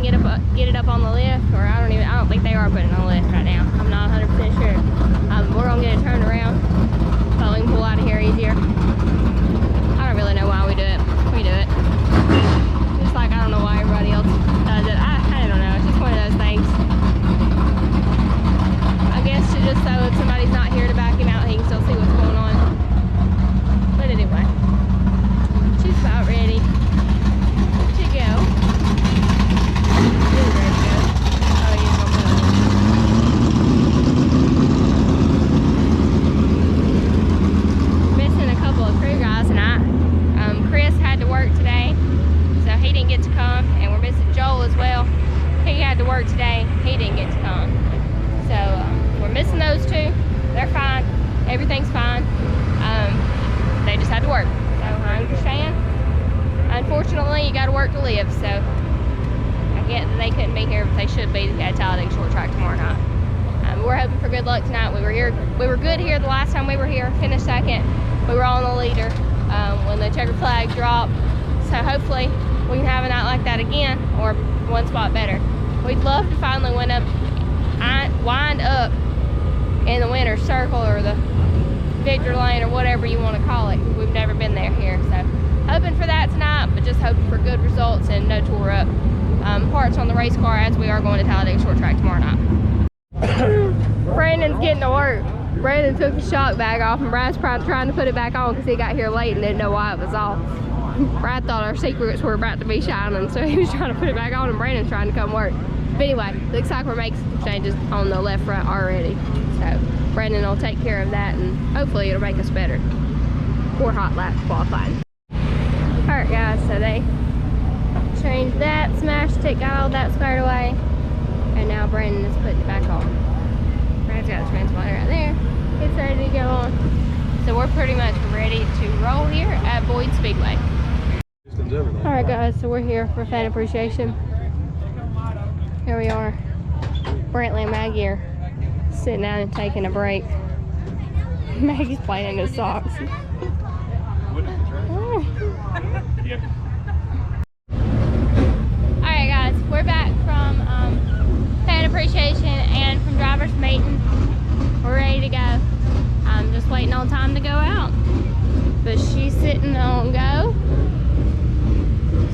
and get it up on the lift, or I don't think they are putting it on the lift right now. I'm not 100% sure. We're gonna get it turned around so we can pull out of here easier. I don't really know why we do it. We do it. Just like I don't know why everybody else does it. I don't know. It's just one of those things. I guess just so if somebody's not here to back him out, he can still see what's going on. But anyway, she's about ready to go. She's ready to go. Oh, he's gonna put it on. Missing a couple of crew guys tonight. Chris had to work today, so he didn't get to come, and we're missing Joel as well. He had to work today, he didn't get to come. So we're missing those two. They're fine, everything's fine. They just had to work, so I understand. Unfortunately, you got to work to live, so I get that they couldn't be here, but they should be at Talladega Short Track tomorrow night. We're hoping for good luck tonight. We were good here the last time we were here, finished second. We were on the leader when the checkered flag dropped, so hopefully we can have a night like that again, or one spot better. We'd love to finally wind up in the winner's circle or the victory lane or whatever you want to call it. We've never been there here, so hoping for that tonight, but just hoping for good results and no tour up parts on the race car, as we are going to Talladega Short Track tomorrow night. Brandon's getting to work. Brandon took the shock bag off, and Brad's probably trying to put it back on because he got here late and didn't know why it was off. Brad thought our secrets were about to be shining, so he was trying to put it back on, and Brandon's trying to come work. But anyway, looks like we're making some changes on the left front already. So Brandon will take care of that, and hopefully it'll make us better for hot laps qualifying. Alright guys, so they changed that, smashed it, got all that squared away, and now Brandon is putting it back on. Brad's got the transponder right there. It's ready to go on. So we're pretty much ready to roll here at Boyds Speedway. Alright guys, so we're here for fan appreciation. Here we are. Brantley and Maggie are sitting down and taking a break. Maggie's playing in his socks. Alright guys, we're back from fan appreciation and from driver's meeting. We're ready to go. I'm just waiting on time to go out, but she's sitting on go.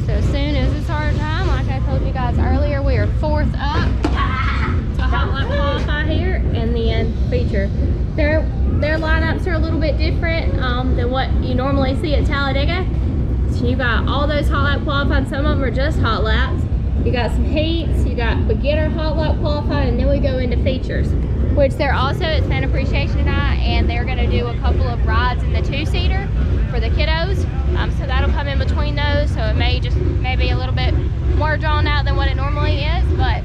So as soon as it's our time, like I told you guys earlier, we are 4th up to hot lap qualify here, and then feature. Their lineups are a little bit different than what you normally see at Talladega. So you got all those hot lap qualifying. Some of them are just hot laps. You got some heats, you got beginner hot lap qualifying, and then we go into features, which they're also at Fan Appreciation tonight, and they're going to do a couple of rides in the 2-seater for the kiddos. So that'll come in between those, so it may be a little bit more drawn out than what it normally is, but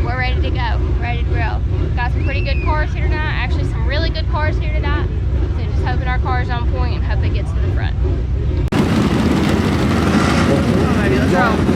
we're ready to go, ready to grill. Got some pretty good cars here tonight, actually some really good cars here tonight, so just hoping our car's on point and hope it gets to the front. Alrighty, let's roll.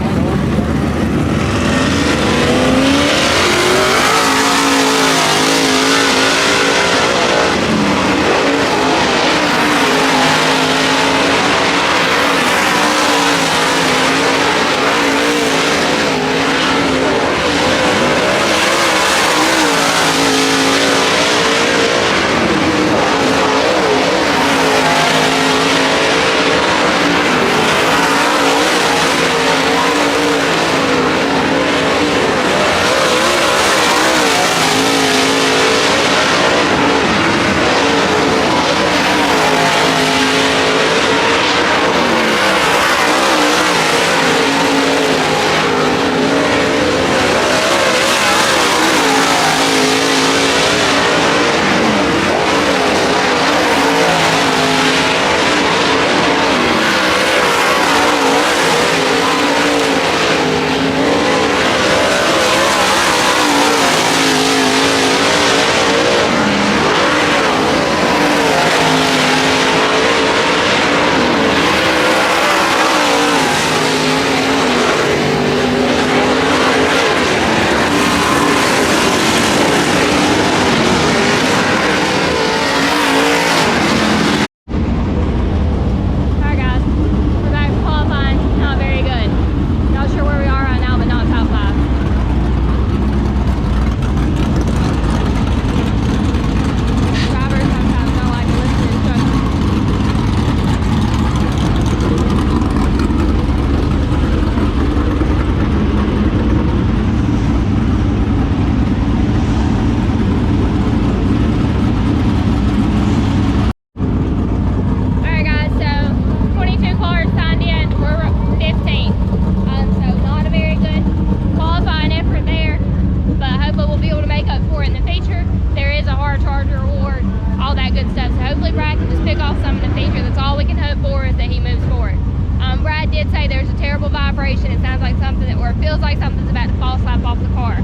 something, or it feels like something's about to fall slap off the car.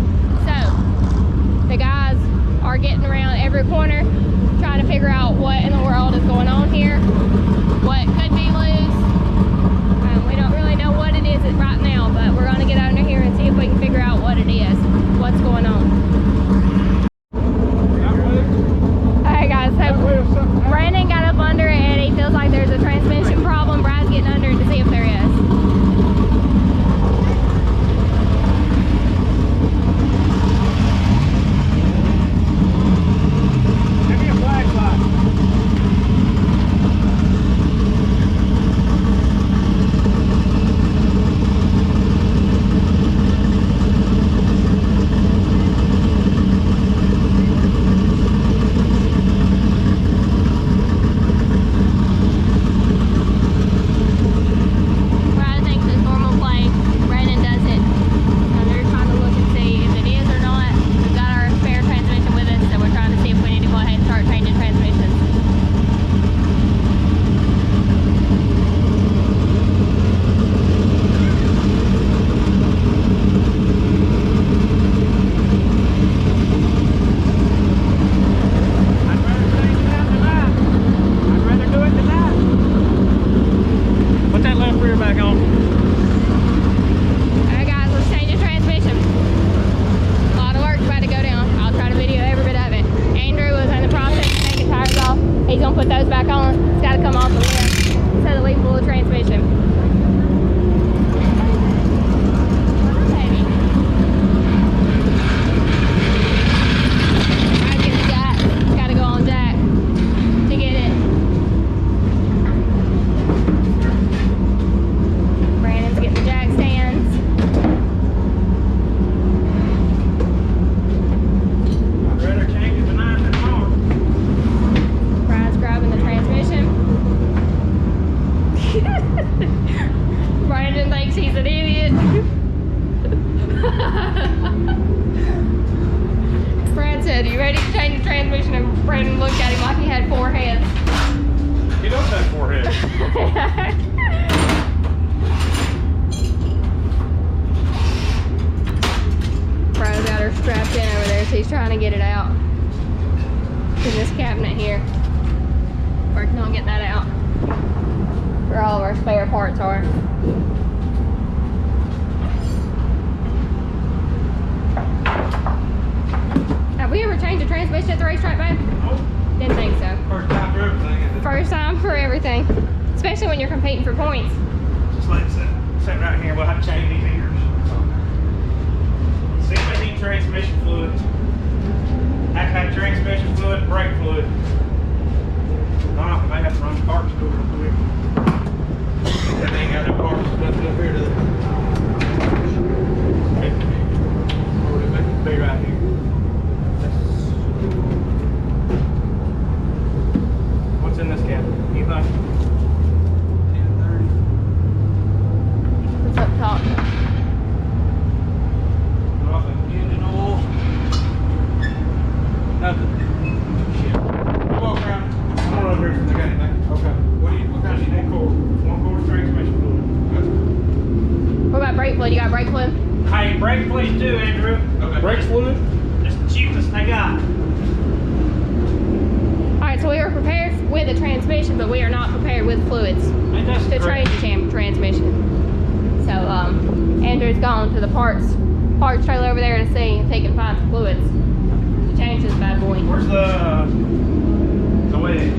So the guys are getting around every corner, trying to figure out what in the world is going on here, what could be loose. We don't really know what it is right now, but we're gonna get under here and see if we can figure out what it is, what's going on. Alright guys, so Brandon got up under it and he feels like there's a transmission problem. Brad's getting under it to see if there is. He's trying to get it out in this cabinet here. Working on getting that out. Where all of our spare parts are. Have we ever changed a transmission at the racetrack, babe? Nope. Didn't think so. First time for everything. First time for everything. Especially when you're competing for points. Just like sit right here, we'll have to change these ears. 16 transmission fluids. Have to have transmission fluid and brake fluid. I may have to run the carts to it real quick. They ain't got no carts left up here to the. Be right here. What's in this cabinet? Anything? 1030. What's up top? Nothing. Engine oil. Nothing. Shit. We'll walk around. I don't know if there's anything. Okay. What kind of need core? 1 quart transmission fluid. What about brake fluid? You got brake fluid? Hey, brake fluid too, Andrew. Okay. Brake fluid? It's the cheapest they got. Alright, so we are prepared with a transmission, but we are not prepared with fluids to change the transmission. So, Andrew's gone to the parts trailer over there to see if he can find some fluids to change this bad boy. Where's the wedge?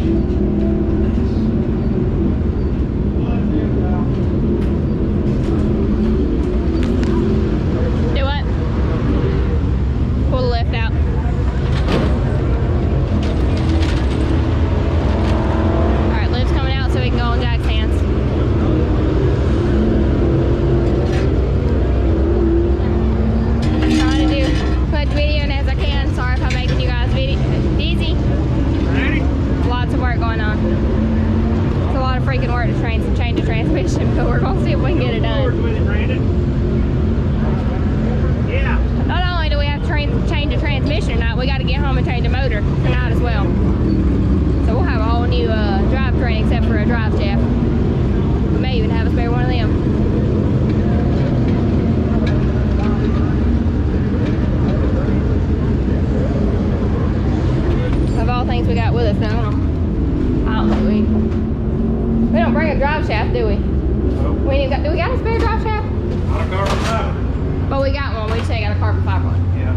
But we got one. We just ain't got a carbon fiber one. Yeah.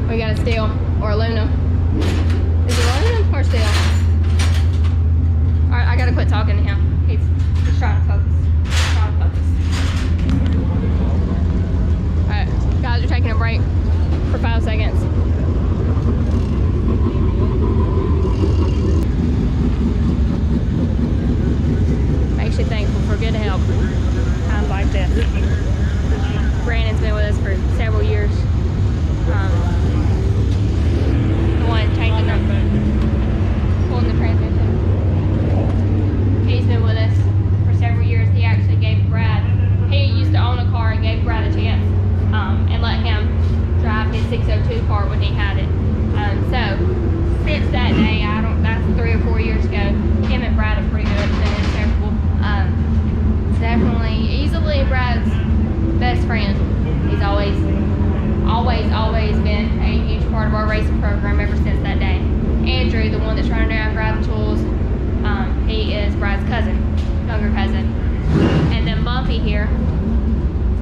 We got a steel or aluminum. Is it aluminum or steel? Alright, I gotta quit talking to him. He's trying to focus. Alright, guys, we're taking a break for 5 seconds. Makes you thankful for good help. Times like this. Brandon's been with us for several years. The one changing them, pulling the transmission. He's been with us for several years. He actually gave Brad, he used to own a car and gave Brad a chance and let him drive his 602 car when he had it. So since that day, that's 3 or 4 years ago, him and Brad are pretty good and inseparable. Definitely, easily Brad's best friend. He's always been a huge part of our racing program ever since that day. Andrew, the one that's running around grabbing tools, he is Brad's cousin, younger cousin. And then Bumpy here,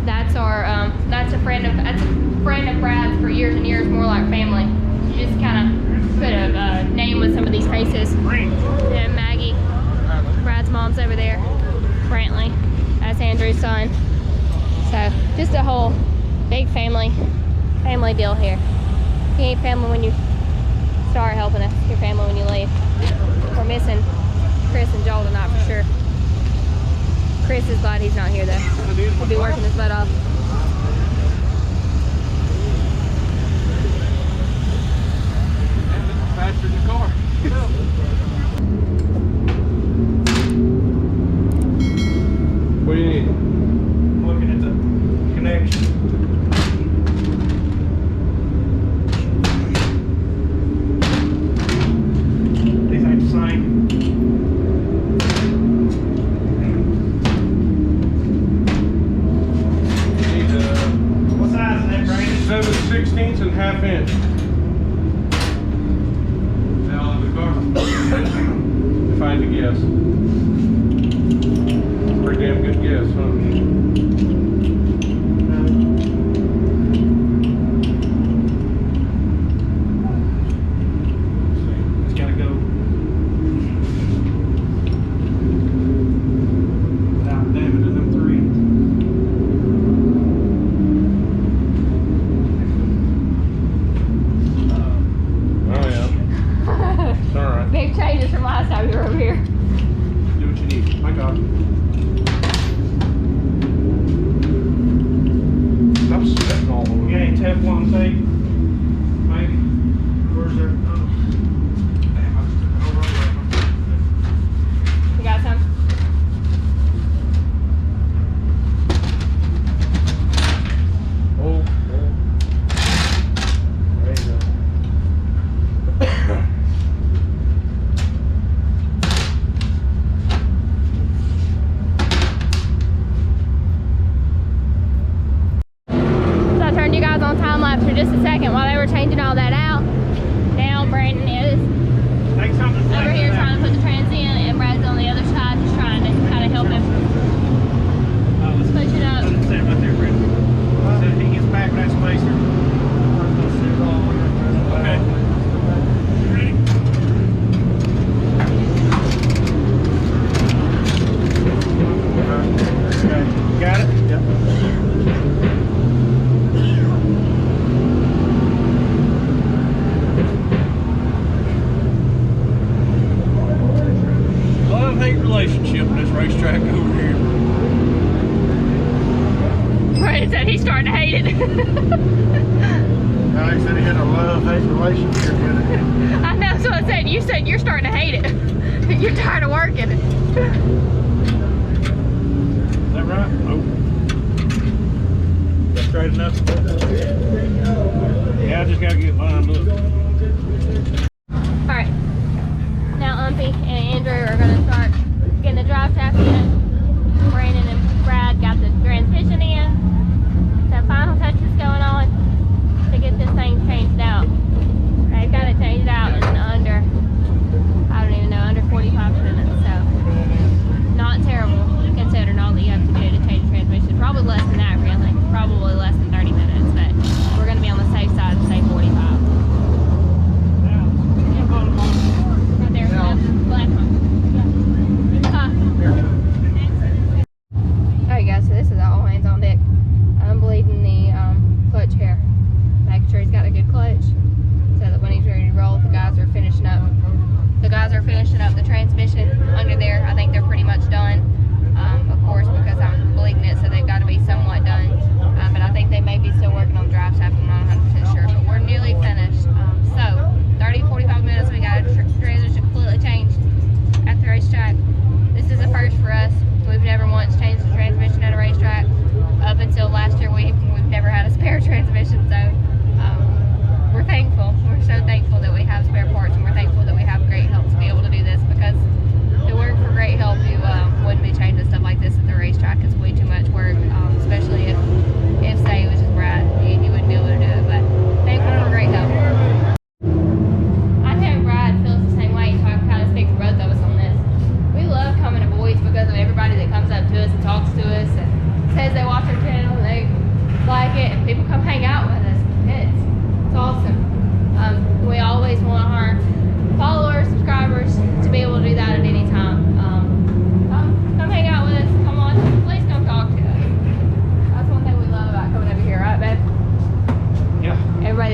that's a friend of Brad's for years and years, more like family. You just kind of put a name with some of these faces. And Maggie, Brad's mom's over there. Brantley, that's Andrew's son. So just a whole big family deal here. You ain't family when you start helping us. You're family when you leave. We're missing Chris and Joel tonight for sure. Chris is glad he's not here though. He'll be working his butt off. Faster in the car. What do you need? I'm looking at the connection. These ain't the same. Need what size is that, Brandon? 7/16 and ½ inch. Now on the car. If I had to guess. Pretty damn good guess, huh? It's gotta go. Without damaging them three. Oh yeah. It's alright. Big changes from last time you were over here. Do what you need. My God. I'm sweating all over. You got any Teflon tape? Maybe. Where's there? Damn, I just took it over. You got some? Oh. There you go. You guys on time lapse for just a second while they were changing all that out. Now Brandon is over here trying to put the trans in, and Brad's on the other side just trying to kind of help him push it up. Sit right there, Brandon. So he gets back with that spacer. Okay. Ready? Okay. Got it? Yep. Love-hate relationship in this racetrack over here. Brandon said he's starting to hate it. He said he had a love-hate relationship with it. I know, that's what I said. You said you're starting to hate it. You're tired of working. Is that right? Oh. That's straight enough? Yeah, I just gotta get lined up. Alright. Now Umpy and Andrew are going to start getting the drive shaft in. Brandon and Brad got the transmission in. The final touches going on to get this thing changed out. They've got it changed out in under, I don't even know, under 45 minutes. So not terrible considering all that you have to do to change the transmission. Probably less than that really. Probably less than 30 minutes.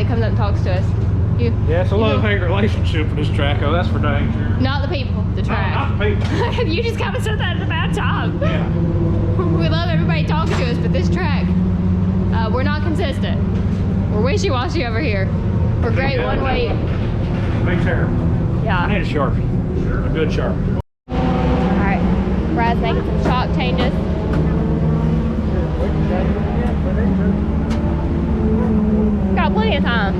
comes up and talks to us. You, Yeah, it's a you know, love-hate relationship with this track. Oh, that's for dang sure. not the people, the No, track. not the people. You just kind of said that at a bad time. Yeah. We love everybody talking to us, but this track, we're not consistent. We're wishy-washy over here. We're great Yeah. one way. Big terrible. I Yeah. need a Sharpie. A good Sharpie. Alright. Brad's making some shock changes. Got plenty of time.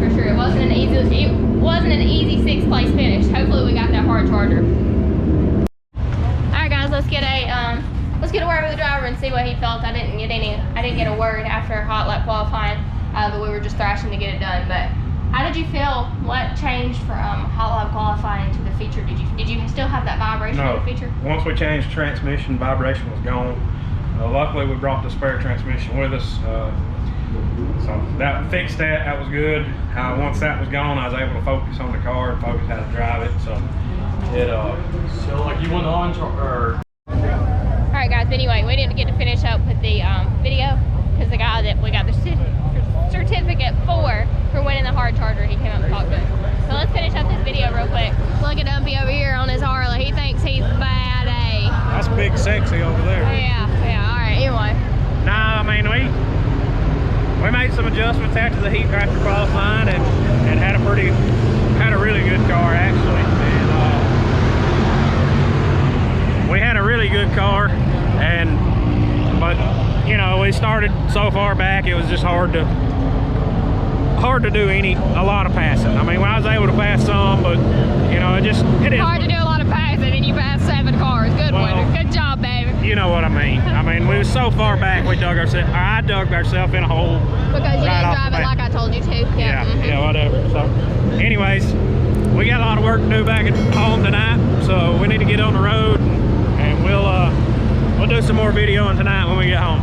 for sure. It wasn't an easy 6th place finish. Hopefully we got that hard charger. Alright guys, let's get a word with the driver and see what he felt. I didn't get a word after hot lap qualifying, but we were just thrashing to get it done. But how did you feel? What changed from hot lap qualifying to the feature? Did you still have that vibration in the feature? Once we changed transmission, vibration was gone. Luckily we brought the spare transmission with us, so that fixed that. That was good. Once that was gone, I was able to focus on the car and focus how to drive it. So So like you went on or. Alright guys, but anyway, we didn't get to finish up with the video because the guy that we got the certificate for winning the hard charger, he came up and talked to us. So let's finish up this video real quick. Look at Dumpy over here on his Harley. He thinks he's bad A. that's big sexy over there. Yeah, alright, anyway. Nah, I mean we made some adjustments after the heat after qualifying and had a really good car actually. And we had a really good car, but you know, we started so far back, it was just hard to do a lot of passing. I mean, I was able to pass some, but you know, it is hard to do a lot of passing and you passed 7 cars. Good one. Good job, baby. You know what I mean. I mean, we were so far back, I dug ourselves in a hole. Because you didn't drive it like I told you to. Yeah, whatever. So anyways, we got a lot of work to do back at home tonight, so we need to get on the road and we'll do some more videoing tonight when we get home.